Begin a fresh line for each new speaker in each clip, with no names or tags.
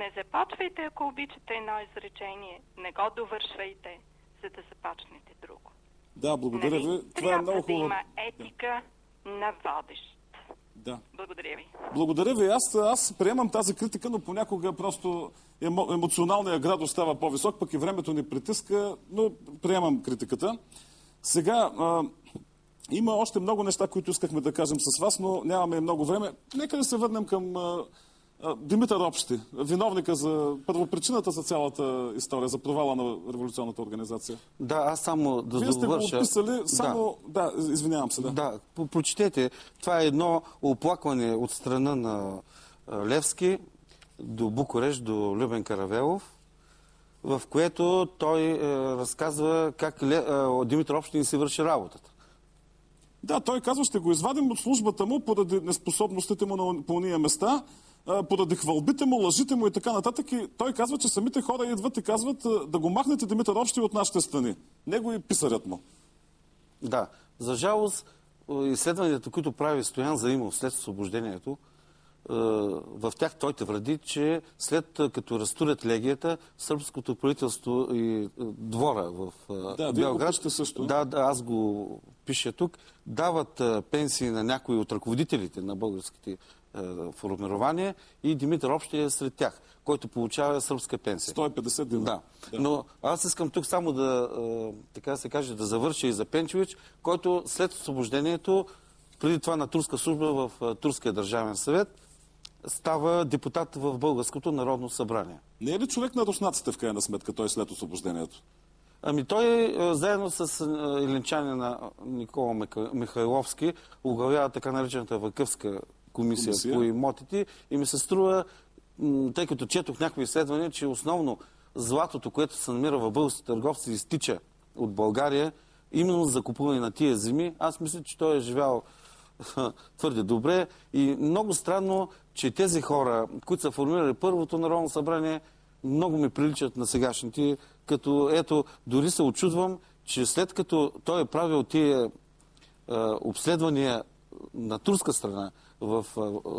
Не започвайте, ако обичате едно изречение. Не го довършвайте, за да започнете друго.
Да, благодаря ви. Това е много хубаво.
Трябва да има етика на водещ.
Да.
Благодаря ви.
Благодаря ви. Аз приемам тази критика, но понякога просто емоционалният градус става по-висок, пък и времето ни притиска, но приемам критиката. Сега, има още много неща, които искахме да кажем с вас, но нямаме много време. Нека да се върнем към Димитър Общи, виновника за първопричината за цялата история, за провала на революционната организация.
Да, аз само да
Вие сте го
довърша.
описали само... Да, извинявам се.
Да, прочетете. Това е едно оплакване от страна на Левски до Букурещ, до Любен Каравелов, в което той разказва как Димитър Общи не си върши работата.
Да, той казва, ще го извадим от службата му поради неспособностите му на пълния места, поради хвалбите му, лъжите му и така нататък. И той казва, че самите хора идват и казват да го махнете Димитър Общи от нашите страни. Него и писарят му.
Да. За жалост, изследванията, които прави Стоян Заимов след освобождението, в тях той твърди, че след като разтурят легията, сръбското правителство и двора в Белград, да, аз го пиша тук, дават пенсии на някои от ръководителите на българските формирования и Димитър Общи е сред тях, който получава сръбска пенсия.
150 дена.
Да. Но аз искам тук само да, така да се каже, да завърша и за Пенчович, който след освобождението, преди това на турска служба в Турския държавен съвет, става депутат в Българското народно събрание.
Не е ли човек на руснаците в крайна сметка той след освобождението?
Ами той заедно с еленчанина Никола Михайловски оглавява така наречената Вакъвска комисия по имотите и ми се струва, тъй като четох някои изследвания, че основно златото, което се намира в българските търговци, изтича от България, именно за купуване на тия земи. Аз мисля, че той е живял твърде добре и много странно, че тези хора, които са формирали първото народно събрание, много ми приличат на сегашните, като ето, дори се очудвам, че след като той е правил тия обследвания на турска страна в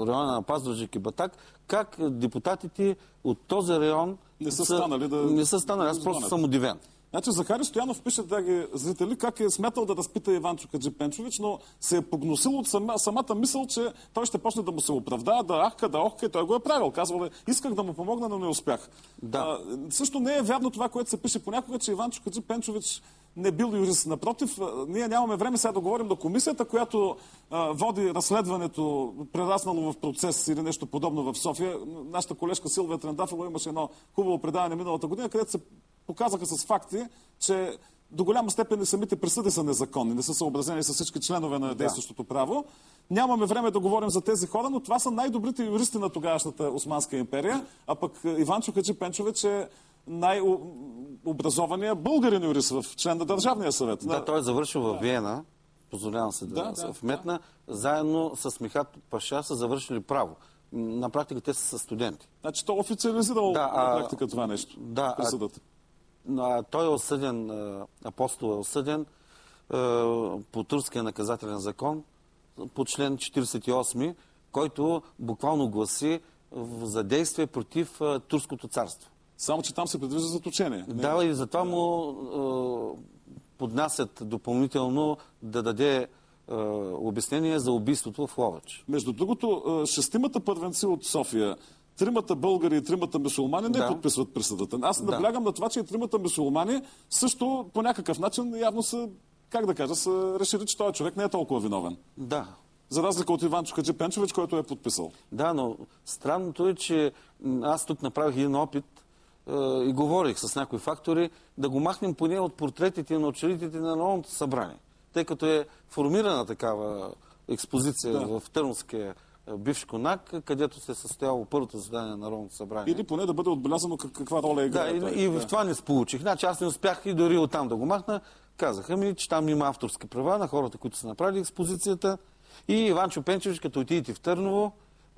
района на Пазарджик и Батак, как депутатите от този район
не са станали.
Не са станали, аз просто съм удивен.
Значи Захари Стоянов пише, драги зрители, как е смятал да разпита Иванчо Хаджипенчович, но се е погносил от самата мисъл, че той ще почне да му се оправдава, да ахка, да охка, и той го е правил. Казвал е, исках да му помогна, но не успях.
Да.
Също не е вярно това, което се пише понякога, че Иванчо Хаджипенчович не бил юрист. Напротив, ние нямаме време сега да говорим до комисията, която води разследването, прераснало в процес или нещо подобно в София. Нашата колежка Силвия Трендафилова имаше едно хубаво предаване миналата година, където се показаха с факти, че до голяма степен и самите присъди са незаконни, не са съобразени с всички членове на действащото право. Нямаме време да говорим за тези хора, но това са най-добрите юристи на тогавашната Османска империя, а пък Иванчо Хаджипенчович е най-образования българин юрист в член на Държавния съвет.
Да, той е завършил в Виена, позволявам се да вметна, заедно с Михат Паша са завършили право. На практика те са студенти.
Значи той официализирал на практика това нещо.
Да, той е осъден, апостол е осъден по турския наказателен закон, по член 48, който буквално гласи за действие против турското царство.
Само, че там се предвижда заточение.
Да, и затова му поднасят допълнително да даде обяснение за убийството в Ловеч.
Между другото, шестимата първенци от София, тримата българи и тримата мюсюлмани не подписват присъдата. Аз наблягам на това, че и тримата мюсюлмани също по някакъв начин явно са, как да кажа, са решили, че този човек не е толкова виновен.
Да.
За разлика от Иванчо Хаджипенчович, който е подписал.
Да, но странното е, че аз тук направих един опит и говорих с някои фактори да го махнем поне от портретите на учредителите на Народното събрание. Тъй като е формирана такава експозиция в Търновския бивш конак, където се е състояло първото заседание на Народното събрание.
Или поне да бъде отбелязано каква роля играе.
Да, и в това не сполучих. Значи аз не успях и дори оттам да го махна. Казаха ми, че там има авторски права на хората, които са направили експозицията. И Иванчо Пенчович, като отидете в Търново,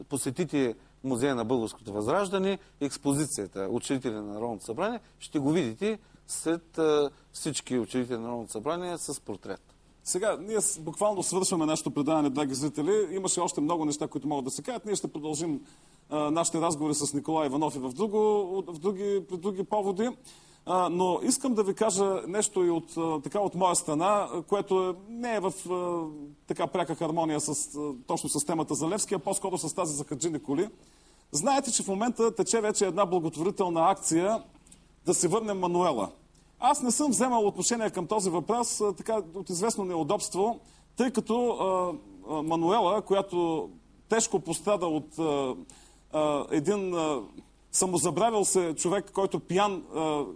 посетите Музея на българското възраждане, експозицията учредители на Народното събрание, ще го видите сред всички учредители на Народното събрание с портрет.
Сега, ние буквално свършваме нашето предаване, драги зрители. Имаше още много неща, които могат да се кажат. Ние ще продължим нашите разговори с Николай Иванов и при други поводи. Но искам да ви кажа нещо и от моя страна, което не е в така пряка хармония точно с темата за Левски, а по-скоро с тази за Хаджи Николи. Знаете, че в момента тече вече една благотворителна акция да си върнем Мануела. Аз не съм вземал отношение към този въпрос така от известно неудобство, тъй като Мануела, която тежко пострада от един самозабравил се човек, който пиян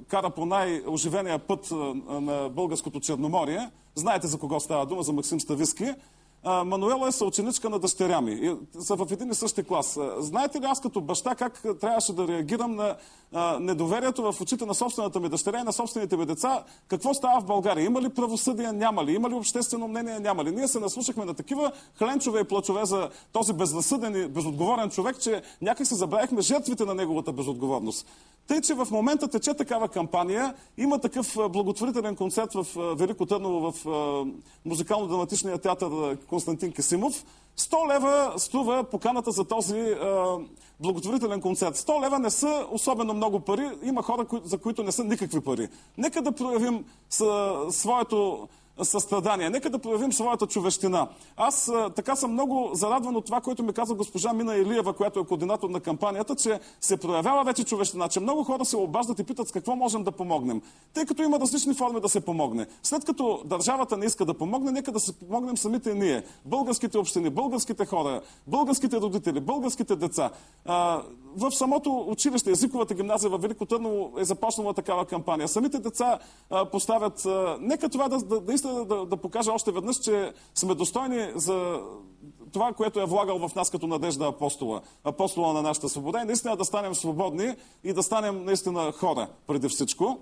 кара по най-оживения път на българското Черноморие. Знаете за кого става дума, за Максим Стависки. Мануела е съученичка на дъщеря ми. И са в един и същи клас. Знаете ли аз като баща как трябваше да реагирам на недоверието в очите на собствената ми дъщеря и на собствените ми деца? Какво става в България? Има ли правосъдие? Няма ли? Има ли обществено мнение? Няма ли? Ние се наслушахме на такива хленчове и плачове за този безразсъден и безотговорен човек, че някак се забравихме жертвите на неговата безотговорност. Тъй, че в момента тече такава кампания, има такъв благотворителен концерт в Велико Търново в музикално-драматичния театър Константин Кесимов. 100 лева струва поканата за този благотворителен концерт. 100 лева не са особено много пари. Има хора, за които не са никакви пари. Нека да проявим своето състрадание. Нека да проявим своята човещина. Аз така съм много зарадван от това, което ми каза госпожа Мина Илиева, която е координатор на кампанията, че се проявява вече човещина, че много хора се обаждат и питат с какво можем да помогнем. Тъй като има различни форми да се помогне. След като държавата не иска да помогне, нека да се помогнем самите ние. Българските общини, българските хора, българските родители, българските деца. В самото училище, езиковата гимназия в Велико Търново е започнала такава кампания. Самите деца поставят... Нека това да покажа още веднъж, че сме достойни за това, което е влагал в нас като надежда апостола на нашата свобода и наистина да станем свободни и да станем наистина хора преди всичко.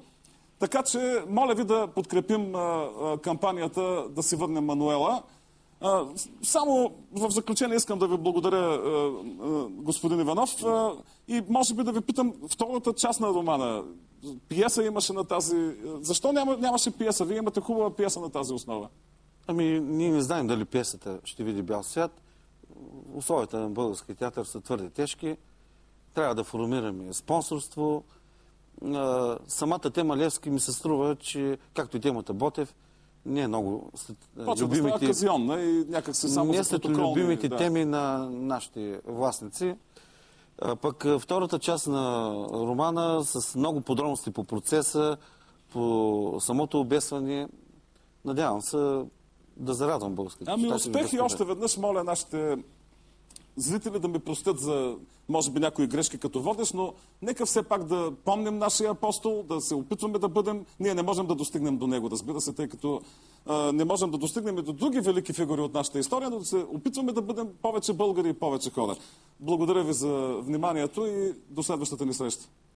Така че, моля ви да подкрепим кампанията да си върнем Мануела. Само в заключение искам да ви благодаря, господин Иванов, и може би да ви питам втората част на романа. Пиеса имаше на тази... Защо нямаше пиеса? Вие имате хубава пиеса на тази основа.
Ние не знаем дали пиесата ще види бял свят. Условията на български театър са твърде тежки. Трябва да формираме спонсорство. Самата тема Левски ми се струва, че, както и темата Ботев, не е много
любимите... Почва да става казионна и някак се само за протоколни...
любимите теми на нашите властници. Пък втората част на романа с много подробности по процеса, по самото обесване, надявам се да зарадвам българските читатели.
Успехи още веднъж моля нашите зрители да ми простят за, може би, някои грешки като водещ, но нека все пак да помним нашия апостол, да се опитваме да бъдем... Ние не можем да достигнем до него, разбира се, тъй като не можем да достигнем и до други велики фигури от нашата история, но да се опитваме да бъдем повече българи и повече хора. Благодаря ви за вниманието и до следващата ни среща.